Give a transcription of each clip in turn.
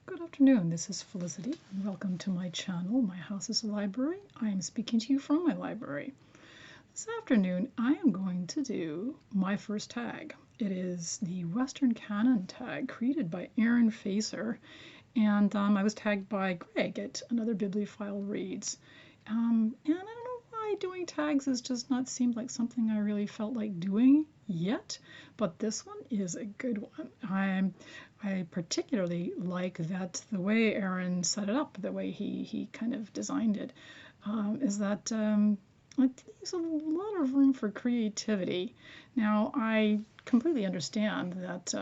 Good afternoon, this is Felicity, and welcome to my channel. My house is a library. I am speaking to you from my library. This afternoon, I am going to do my first tag. It is the Western Canon Tag created by Aaron Facer, and I was tagged by Greg at Another Bibliophile Reads. And I don't know why doing tags has just not seemed like something I really felt like doing yet, but this one is a good one. I particularly like that the way Aaron set it up, the way he kind of designed it, is that it leaves a lot of room for creativity. Now, I completely understand that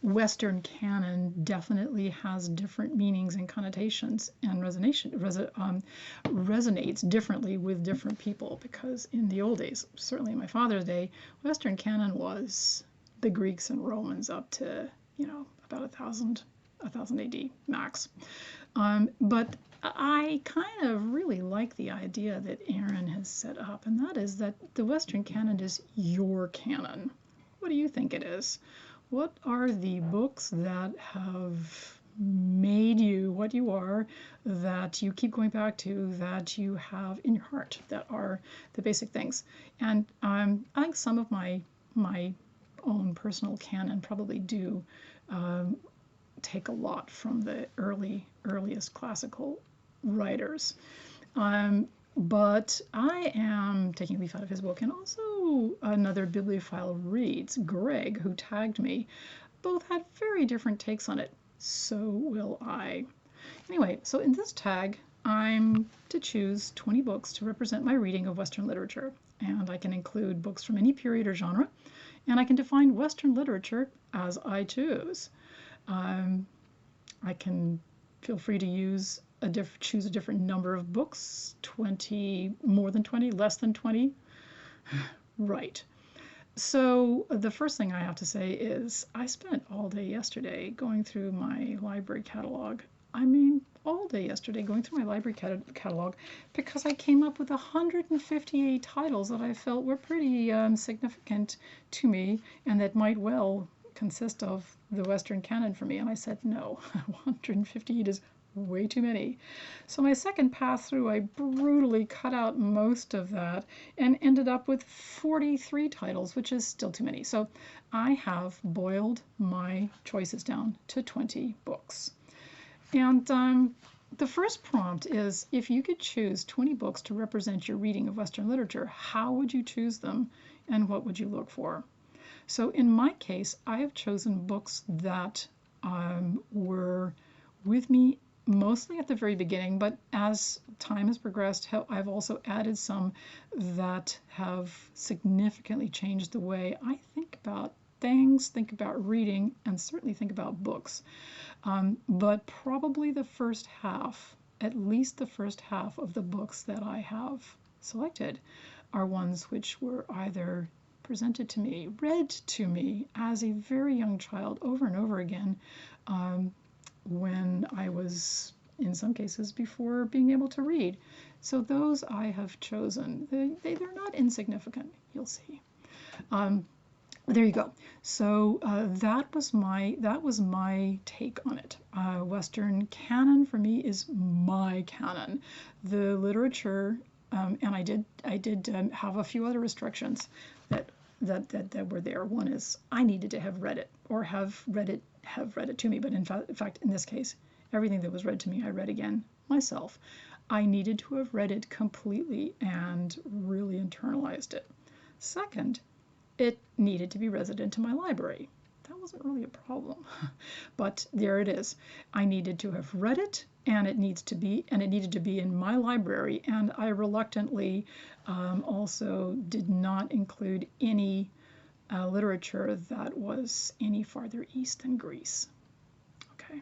Western canon definitely has different meanings and connotations and resonates differently with different people, because in the old days, certainly in my father's day, Western canon was the Greeks and Romans up to, about 1000 AD max. But I kind of really like the idea that Aaron has set up, and that is that the Western canon is your canon. What do you think it is? What are the books that have made you what you are, that you keep going back to, that you have in your heart, that are the basic things? And I think some of my own personal canon probably do take a lot from the earliest classical writers. But I am taking a leaf out of his book, and also Another Bibliophile Reads, Greg, who tagged me. Both had very different takes on it. So will I. Anyway, so in this tag, I'm to choose 20 books to represent my reading of Western literature. And I can include books from any period or genre, and I can define Western literature as I choose. I can feel free to choose a different number of books, 20, more than 20, less than 20. Right. So the first thing I have to say is I spent all day yesterday going through my library catalog. I mean, all day yesterday going through my library catalog, because I came up with 158 titles that I felt were pretty significant to me and that might well consist of the Western canon for me. And I said, no, 158 is way too many. So my second pass through, I brutally cut out most of that and ended up with 43 titles, which is still too many. So I have boiled my choices down to 20 books. And the first prompt is, if you could choose 20 books to represent your reading of Western literature, how would you choose them and what would you look for? So in my case, I have chosen books that were with me mostly at the very beginning, but as time has progressed, I've also added some that have significantly changed the way I think about things, think about reading, and certainly think about books. But probably the first half, at least the first half of the books that I have selected, are ones which were either presented to me, read to me as a very young child over and over again, when I was, in some cases, before being able to read. So those I have chosen. They're not insignificant, you'll see. There you go. So that was my take on it. Western canon for me is my canon. The literature, and I did have a few other restrictions that were there. One is I needed to have read it, or have read it to me. But in fact, in this case, everything that was read to me, I read again myself. I needed to have read it completely and really internalized it. Second, it needed to be resident in my library. That wasn't really a problem, but there it is. I needed to have read it, and it needed to be in my library. And I reluctantly also did not include any literature that was any farther east than Greece. Okay,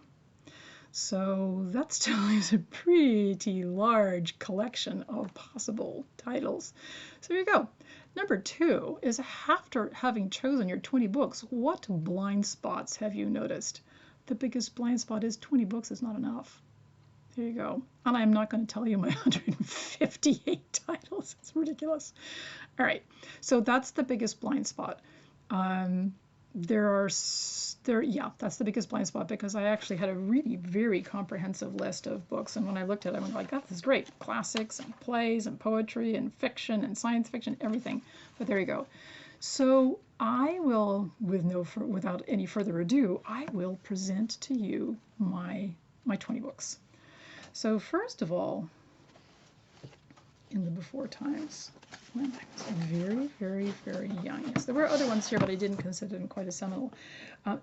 so that still leaves a pretty large collection of possible titles. So here you go. Number 2 is, after having chosen your 20 books, what blind spots have you noticed? The biggest blind spot is 20 books is not enough. There you go. And I'm not going to tell you my 158 titles. It's ridiculous. All right. So that's the biggest blind spot. yeah, that's the biggest blind spot, because I actually had a really very comprehensive list of books, and when I looked at it, I went like, this is great. Classics and plays and poetry and fiction and science fiction, everything. But there you go. So I will, without any further ado, I will present to you my 20 books. So first of all, in the before times, when I was very, very, very young. Yes, there were other ones here, but I didn't consider them quite as seminal.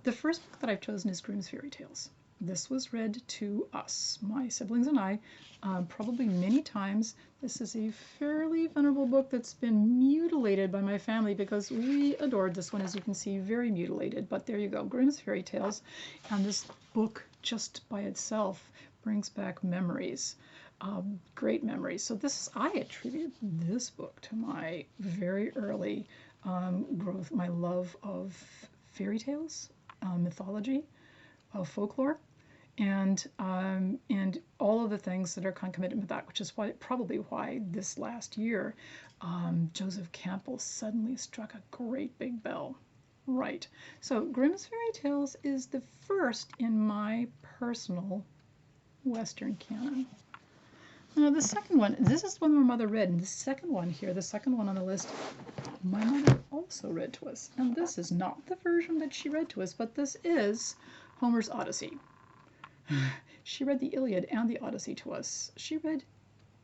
The first book that I've chosen is Grimm's Fairy Tales. This was read to us, my siblings and I, probably many times. This is a fairly venerable book that's been mutilated by my family because we adored this one, as you can see, very mutilated. But there you go, Grimm's Fairy Tales. And this book, just by itself, brings back memories. Great memories. So I attribute this book to my very early growth, my love of fairy tales, mythology, folklore, and all of the things that are concomitant with that, which is probably why this last year Joseph Campbell suddenly struck a great big bell. Right. So Grimm's Fairy Tales is the first in my personal Western canon. Now the second one, this is the one my mother read, and the second one here, the second one on the list, my mother also read to us. And this is not the version that she read to us, but this is Homer's Odyssey. She read the Iliad and the Odyssey to us. She read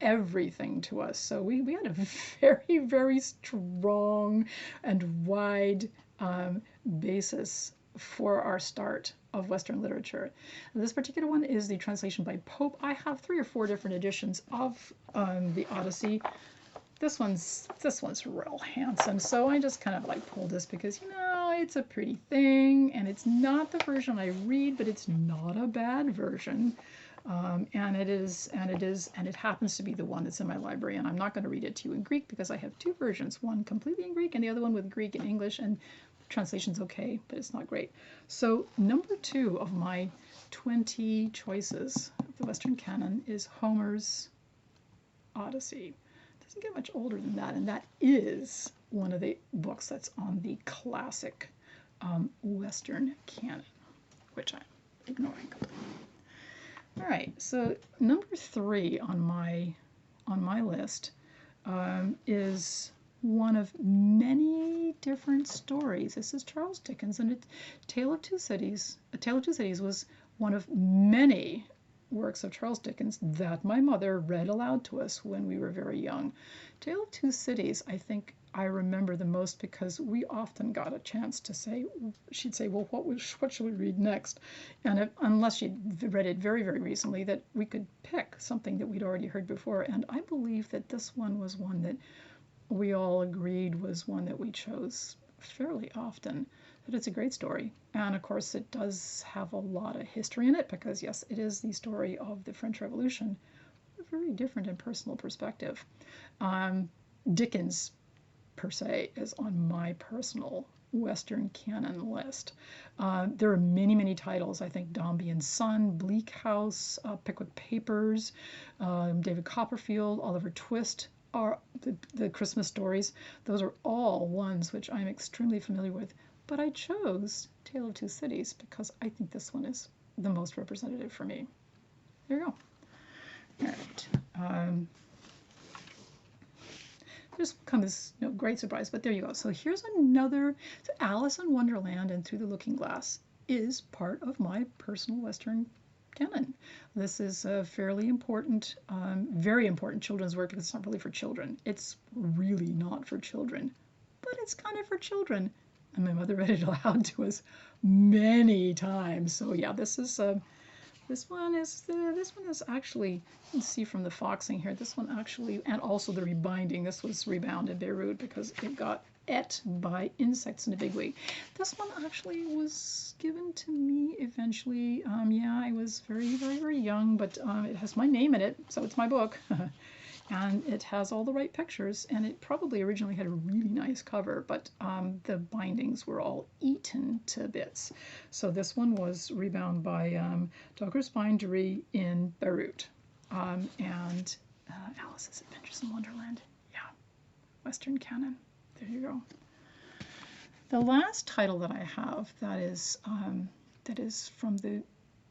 everything to us. So we had a very, very strong and wide basis for our start of Western literature. This particular one is the translation by Pope. I have 3 or 4 different editions of the Odyssey. This one's real handsome, so I just kind of like pulled this because, you know, it's a pretty thing, and it's not the version I read, but it's not a bad version. And it happens to be the one that's in my library, and I'm not going to read it to you in Greek because I have 2 versions, one completely in Greek and the other one with Greek and English, and translation's okay, but it's not great. So number 2 of my 20 choices of the Western canon is Homer's Odyssey. It doesn't get much older than that, and that is one of the books that's on the classic Western canon, which I'm ignoring completely. All right, so number 3 on my list is one of many different stories. This is Charles Dickens, and A Tale of Two Cities. A Tale of Two Cities was one of many works of Charles Dickens that my mother read aloud to us when we were very young. Tale of Two Cities, I think I remember the most because we often got a chance to say, she'd say, well, what should we read next? And unless she'd read it very, very recently, that we could pick something that we'd already heard before. And I believe that this one was one that we all agreed was one that we chose fairly often, that it's a great story. And of course it does have a lot of history in it because, yes, it is the story of the French Revolution, a very different and personal perspective. Dickens, per se, is on my personal Western canon list. There are many, many titles. I think Dombey and Son, Bleak House, Pickwick Papers, David Copperfield, Oliver Twist, are the Christmas stories. Those are all ones which I'm extremely familiar with, but I chose Tale of Two Cities because I think this one is the most representative for me. There you go. All right. Just come as no great surprise, but there you go. So here's another. So Alice in Wonderland and Through the Looking Glass is part of my personal Western canon. This is a fairly important, very important children's work. It's not really for children. It's really not for children, but it's kind of for children. And my mother read it aloud to us many times. So yeah, this one is actually, you can see from the foxing here, this one actually, and also the rebinding, this was rebound in Beirut because it got ate by insects in a big way. This one actually was given to me eventually. Yeah, I was very, very, very young, but it has my name in it, so it's my book. And it has all the right pictures, and it probably originally had a really nice cover, but the bindings were all eaten to bits. So this one was rebound by Douglas Bindery in Beirut. And Alice's Adventures in Wonderland. Yeah, Western canon. There you go. The last title that I have that is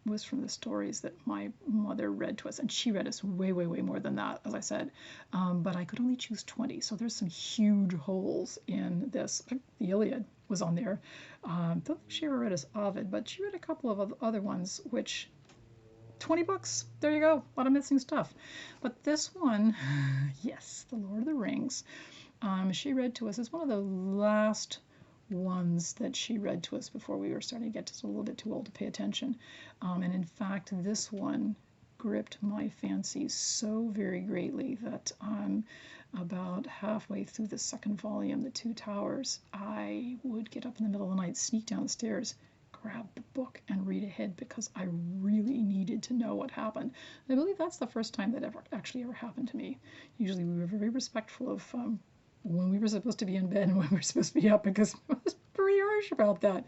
was from the stories that my mother read to us, and she read us way, way, way more than that, as I said. But I could only choose 20, so there's some huge holes in this. The Iliad was on there. Don't think she ever read us Ovid, but she read a couple of other ones, which 20 books. There you go. A lot of missing stuff. But this one, yes, The Lord of the Rings, she read to us. It's one of the last ones that she read to us before we were starting to get just a little bit too old to pay attention. And in fact, this one gripped my fancy so very greatly that about halfway through the second volume, The Two Towers, I would get up in the middle of the night, sneak downstairs, grab the book, and read ahead because I really needed to know what happened. And I believe that's the first time that ever happened to me. Usually we were very respectful of when we were supposed to be in bed and when we were supposed to be up, because I was pretty harsh about that.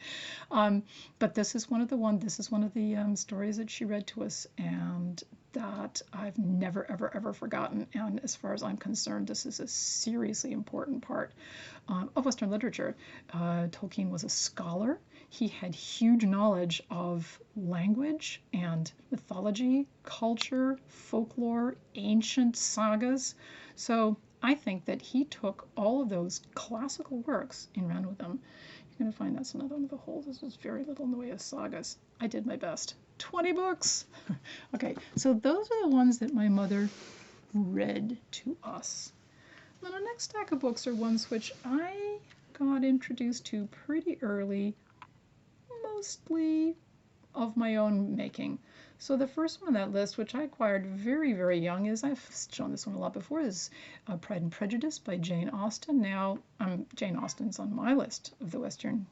But this is one of the stories that she read to us, and that I've never, ever, ever forgotten. And as far as I'm concerned, this is a seriously important part of Western literature. Tolkien was a scholar. He had huge knowledge of language and mythology, culture, folklore, ancient sagas. So I think that he took all of those classical works and ran with them. You're going to find that's another one of the holes. This was very little in the way of sagas. I did my best. 20 books! Okay, so those are the ones that my mother read to us. Now, the next stack of books are ones which I got introduced to pretty early, mostly of my own making. So the first one on that list, which I acquired very, very young, is, I've shown this one a lot before, is Pride and Prejudice by Jane Austen. Now, Jane Austen's on my list of the Western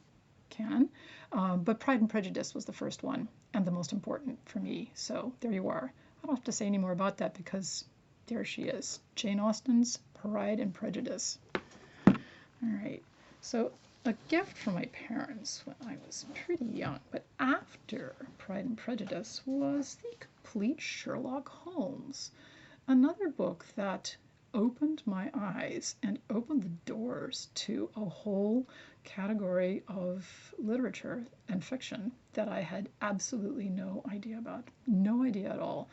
canon, but Pride and Prejudice was the first one and the most important for me. So there you are. I don't have to say any more about that because there she is. Jane Austen's Pride and Prejudice. All right. So a gift from my parents when I was pretty young, but after Pride and Prejudice, was the complete Sherlock Holmes, another book that opened my eyes and opened the doors to a whole category of literature and fiction that I had absolutely no idea about, no idea at all.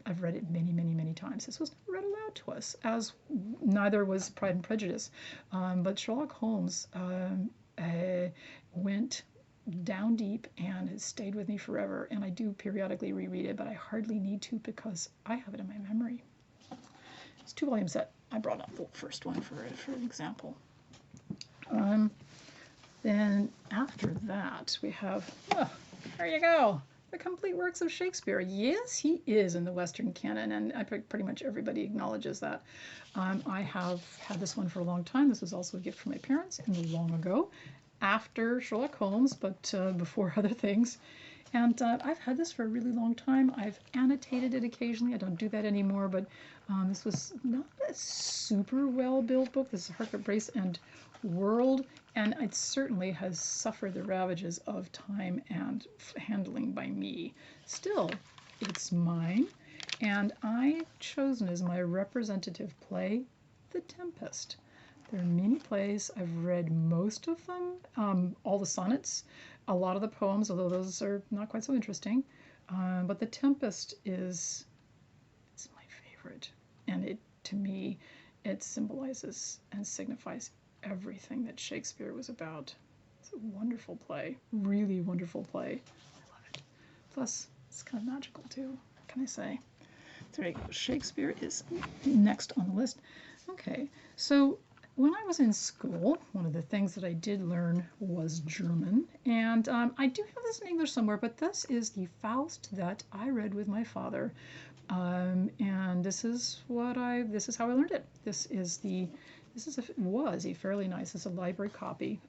I've read it many, many, many times. This was never read aloud to us, as neither was Pride and Prejudice. But Sherlock Holmes went down deep and has stayed with me forever. And I do periodically reread it, but I hardly need to because I have it in my memory. It's 2-volume set. I brought up the first one for an example. Then after that, we have, there you go. The complete works of Shakespeare. Yes, he is in the Western canon, and I think pretty much everybody acknowledges that. I have had this one for a long time. This was also a gift from my parents long ago, after Sherlock Holmes, but before other things. And I've had this for a really long time. I've annotated it occasionally. I don't do that anymore, but this was not a super well-built book. This is Harcourt Brace and World, and it certainly has suffered the ravages of time and handling by me. Still, it's mine, and I've chosen as my representative play The Tempest. There are many plays. I've read most of them, all the sonnets, a lot of the poems, although those are not quite so interesting. But The Tempest it's my favorite, and to me, it symbolizes and signifies everything that Shakespeare was about. It's a wonderful play, really wonderful play. I love it. Plus, it's kind of magical too. What can I say? There you go. Shakespeare is next on the list. Okay, so when I was in school, one of the things that I did learn was German, and I do have this in English somewhere, but this is the Faust that I read with my father, and this is how I learned it. Was a fairly nice, it's a library copy,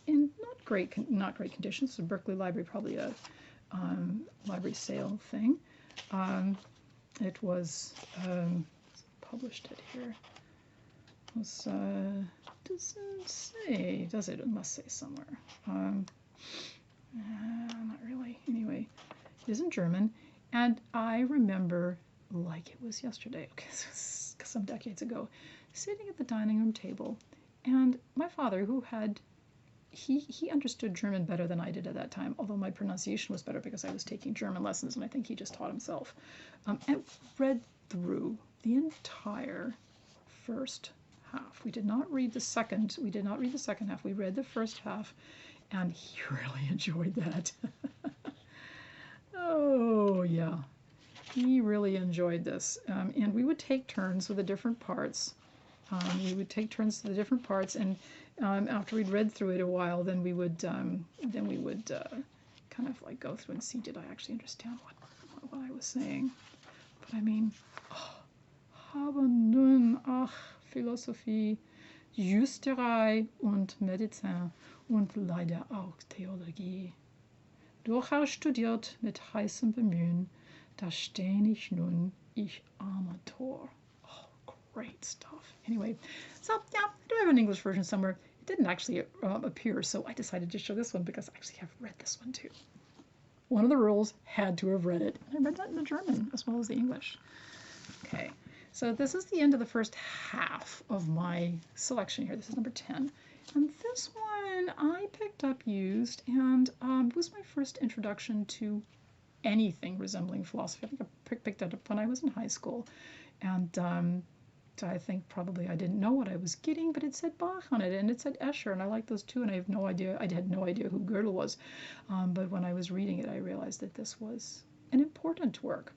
in not great condition. So Berkeley Library, probably a library sale thing. It was published it here. It was doesn't say, does it? It must say somewhere. Not really. Anyway, it is in German, and I remember like it was yesterday. Okay, some decades ago, sitting at the dining room table, and my father, who had he understood German better than I did at that time, although my pronunciation was better because I was taking German lessons, and I think he just taught himself. And read through the entire first half. We did not read the second. We did not read the second half. We read the first half, and he really enjoyed that. Oh yeah, he really enjoyed this. And we would take turns with the different parts. We would take turns to the different parts, and after we'd read through it a while, then we would kind of like go through and see, did I actually understand what I was saying? But I mean, haben nun, ach, Philosophie, Justerei und Medizin und leider auch Theologie. Durchaus studiert mit heißem Bemühen, da steh ich nun, ich armer Tor. Great stuff. Anyway, so yeah, I do have an English version somewhere. It didn't actually appear, so I decided to show this one because I actually have read this one too. One of the rules had to have read it. I read that in the German as well as the English. Okay, so this is the end of the first half of my selection here. This is number 10. And this one I picked up used, and it was my first introduction to anything resembling philosophy. I think I picked that up when I was in high school. And I think probably I didn't know what I was getting, but it said Bach on it, and it said Escher, and I like those too, and I had no idea who Gödel was. But when I was reading it, I realized that this was an important work.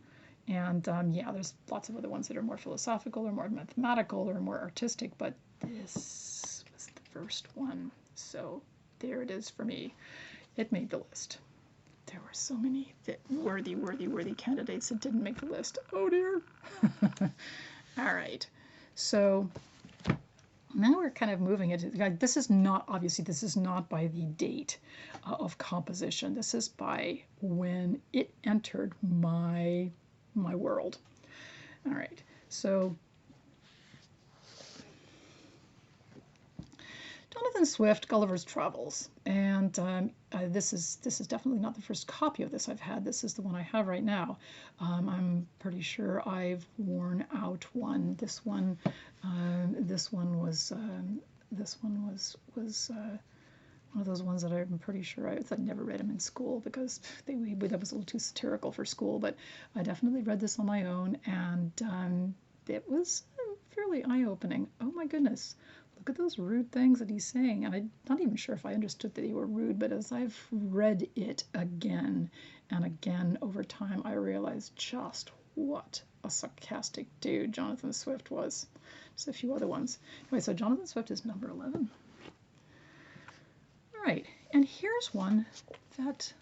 And yeah, there's lots of other ones that are more philosophical or more mathematical or more artistic, but this was the first one. So there it is for me. It made the list. There were so many worthy candidates that didn't make the list. Oh dear. All right. So now we're kind of moving it. This is not, obviously, this is not by the date of composition. This is by when it entered my world. All right. So Jonathan Swift, Gulliver's Travels, and this is definitely not the first copy of this I've had. This is the one I have right now. I'm pretty sure I've worn out one. This one was one of those ones that I'm pretty sure I never read them in school because that was a little too satirical for school. But I definitely read this on my own, and it was fairly eye-opening. Oh my goodness. Look at those rude things that he's saying. And I'm not even sure if I understood that they were rude, but as I've read it again and again over time, I realized just what a sarcastic dude Jonathan Swift was. Just a few other ones. Anyway, so Jonathan Swift is number 11. All right, and here's one that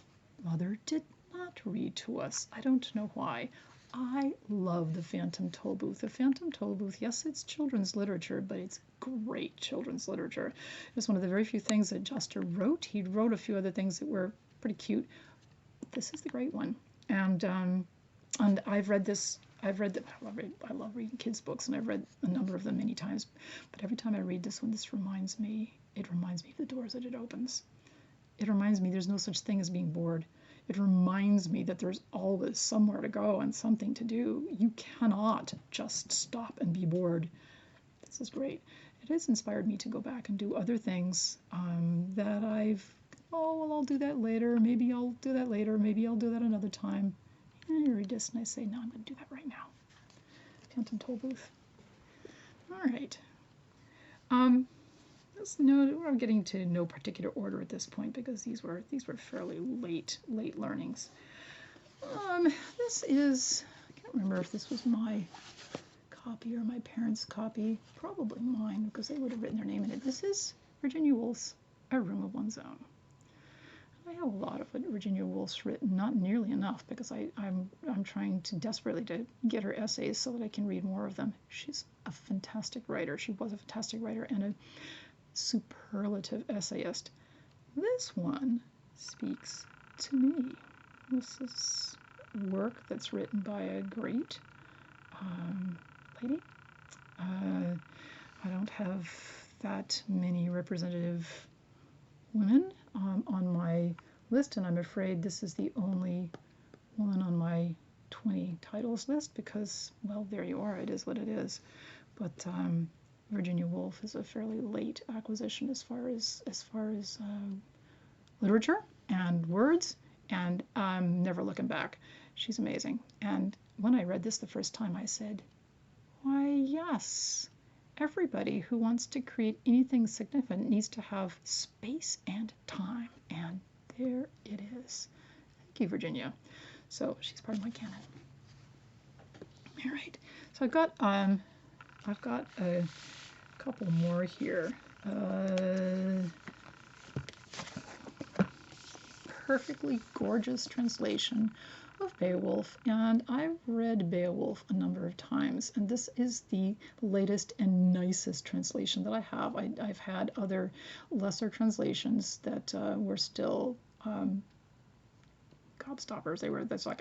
Mother did not read to us. I don't know why. I love the Phantom Tollbooth. The Phantom Tollbooth, yes, it's children's literature, but it's great children's literature. It was one of the very few things that Juster wrote. He wrote a few other things that were pretty cute. This is the great one. And I've read this. I love reading kids' books, and I've read a number of them many times. But every time I read this one, it reminds me of the doors that it opens. It reminds me there's no such thing as being bored. It reminds me that there's always somewhere to go and something to do. You cannot just stop and be bored. This is great. It has inspired me to go back and do other things that I'll do that later. Maybe I'll do that later. Maybe I'll do that another time. And I read this and I say, no, I'm going to do that right now. Phantom Tollbooth. All right. We're getting to no particular order at this point because these were fairly late learnings. This is, I can't remember if this was my copy or my parents' copy. Probably mine because they would have written their name in it. This is Virginia Woolf's A Room of One's Own. I have a lot of Virginia Woolf's written, not nearly enough because I'm trying desperately to get her essays so that I can read more of them. She's a fantastic writer. She was a fantastic writer and a superlative essayist. This one speaks to me. This is work that's written by a great lady. I don't have that many representative women on my list, and I'm afraid this is the only woman on my 20 titles list because, well, there you are. It is what it is. But Virginia Woolf is a fairly late acquisition as far as literature and words, and I'm never looking back. She's amazing. And when I read this the first time, I said, why, yes, everybody who wants to create anything significant needs to have space and time. And there it is. Thank you, Virginia. So she's part of my canon. All right. So I've got a couple more here. Perfectly gorgeous translation of Beowulf, and I've read Beowulf a number of times, and this is the latest and nicest translation that I have. I've had other lesser translations that were still gobstoppers. That's like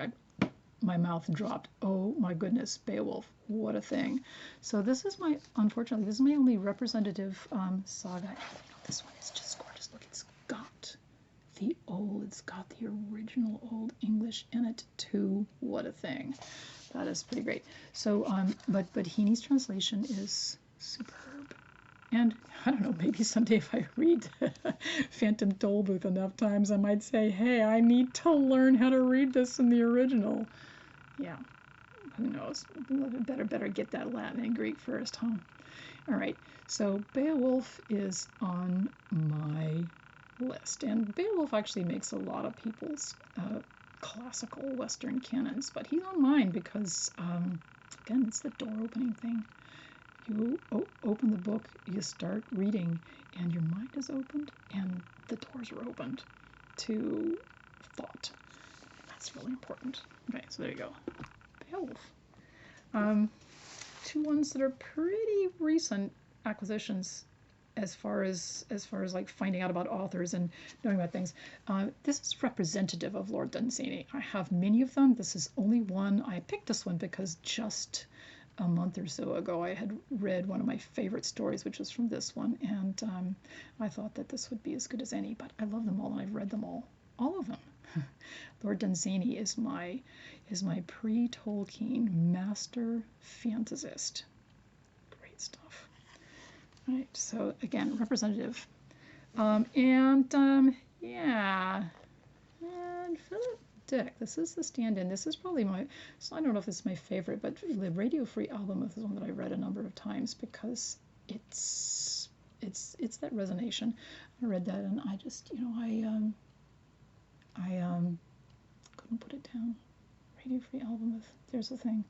my mouth dropped. Oh my goodness, Beowulf, what a thing. So unfortunately, this is my only representative saga. And, this one is just gorgeous. Look, it's got the original Old English in it too. What a thing. That is pretty great. So, but Heaney's translation is superb. And I don't know, maybe someday if I read Phantom Tollbooth enough times, I might say, hey, I need to learn how to read this in the original. Yeah, who knows? Better get that Latin and Greek first, huh? All right, so Beowulf is on my list, and Beowulf actually makes a lot of people's classical Western canons, but he's on mine because, again, it's the door-opening thing. You open the book, you start reading, and your mind is opened, and the doors are opened to thought. That's really important. Okay, so there you go. Beowulf. Two ones that are pretty recent acquisitions as far as like finding out about authors and knowing about things. This is representative of Lord Denzini. I have many of them. This is only one. I picked this one because just a month or so ago I had read one of my favorite stories, which was from this one, and I thought that this would be as good as any, but I love them all, and I've read them all of them. Lord Denzini is my pre-Tolkien master fantasist. Great stuff. All right, so again, representative. Yeah, and Philip Dick. This is the Standin. This is probably so I don't know if this is my favorite, but the Radio Free Labyrinth is one that I read a number of times because it's that resonation. I read that and I just, I couldn't put it down. Radio Free Labyrinth. There's the thing.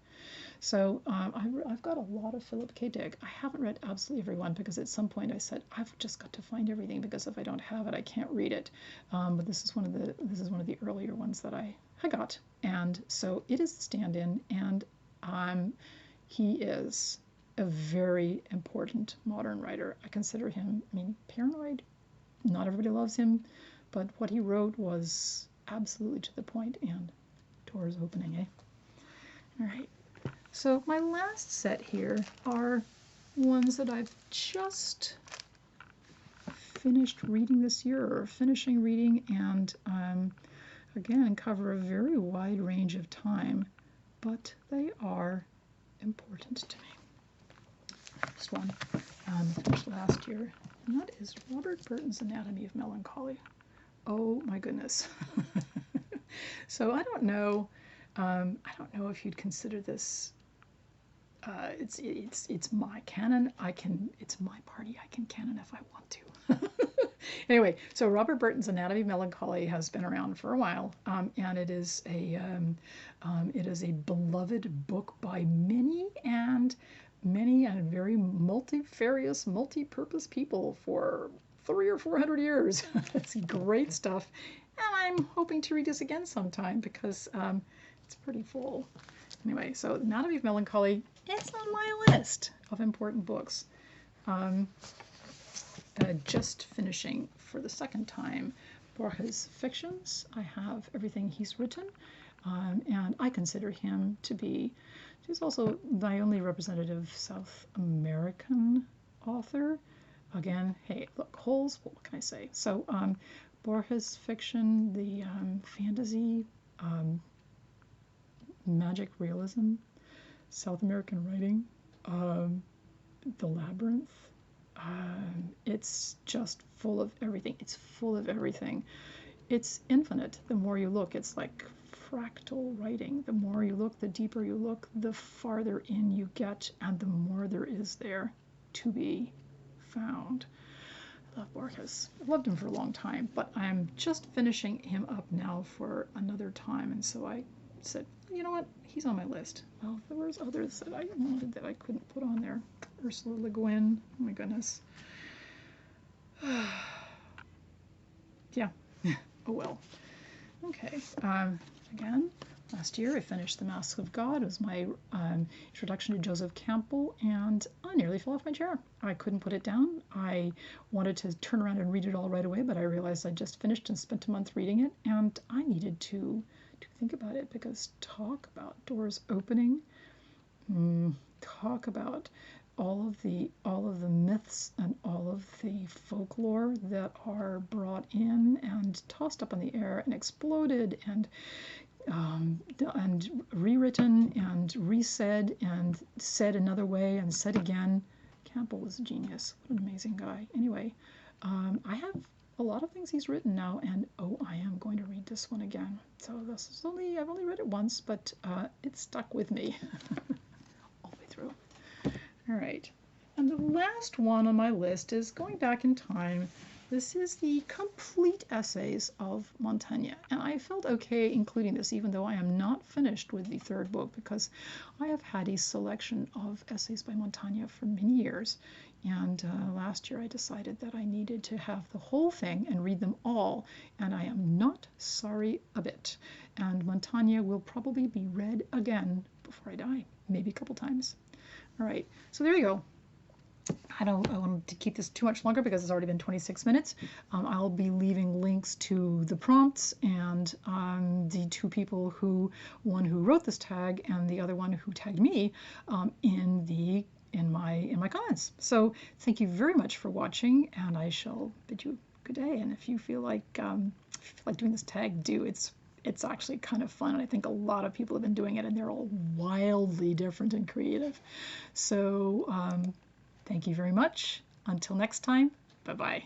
So I've got a lot of Philip K. Dick. I haven't read absolutely every one because at some point I said I've just got to find everything because if I don't have it, I can't read it. But this is one of the earlier ones that I got, and so it is the Stand-In, and he is a very important modern writer. I consider him. I mean, Paranoid. Not everybody loves him, but what he wrote was absolutely to the point, and doors opening. All right. So my last set here are ones that I've just finished reading this year, or finishing reading, and again, cover a very wide range of time, but they are important to me. First one finished last year, and that is Robert Burton's Anatomy of Melancholy. Oh my goodness. So I don't know if you'd consider this. It's my canon. It's my party. I can canon if I want to. Anyway, so Robert Burton's Anatomy of Melancholy has been around for a while, and it is a beloved book by many and very multifarious, multi-purpose people for 300 or 400 years. It's great stuff, and I'm hoping to read this again sometime because it's pretty full. Anyway, so Anatomy of Melancholy is on my list of important books. Just finishing for the second time Borges' fictions. I have everything he's written, and I consider him to be, he's also my only representative South American author. Again, hey, look, holes, what can I say? So Borges' fiction, the fantasy, magic realism, South American writing, the Labyrinth. It's just full of everything. It's full of everything. It's infinite. The more you look, it's like fractal writing. The more you look, the deeper you look, the farther in you get, and the more there is there to be found. I love Borges. I've loved him for a long time, but I'm just finishing him up now for another time, and so I said, you know what, he's on my list. Well, there was others that I wanted that I couldn't put on there. Ursula Le Guin, oh my goodness. Yeah, oh well. Okay, again, last year I finished The Mask of God. It was my introduction to Joseph Campbell, and I nearly fell off my chair. I couldn't put it down. I wanted to turn around and read it all right away, but I realized I just finished and spent a month reading it, and I needed to think about it, because talk about doors opening, talk about all of the myths and all of the folklore that are brought in and tossed up in the air and exploded and rewritten and resaid and said another way and said again. Campbell was a genius. What an amazing guy. Anyway, I have a lot of things he's written now, and I am going to read this one again. So this is I've only read it once, but it stuck with me all the way through. All right, and the last one on my list is going back in time. This is the complete essays of Montaigne, and I felt okay including this, even though I am not finished with the third book, because I have had a selection of essays by Montaigne for many years, and last year I decided that I needed to have the whole thing and read them all, and I am not sorry a bit. And Montaigne will probably be read again before I die, maybe a couple times. All right, so there you go. I don't want to keep this too much longer because it's already been 26 minutes. I'll be leaving links to the prompts and the two people one who wrote this tag and the other one who tagged me in my comments. So thank you very much for watching, and I shall bid you good day. And if you feel like doing this tag, do. It's actually kind of fun, and I think a lot of people have been doing it, and they're all wildly different and creative. So thank you very much. Until next time, bye-bye.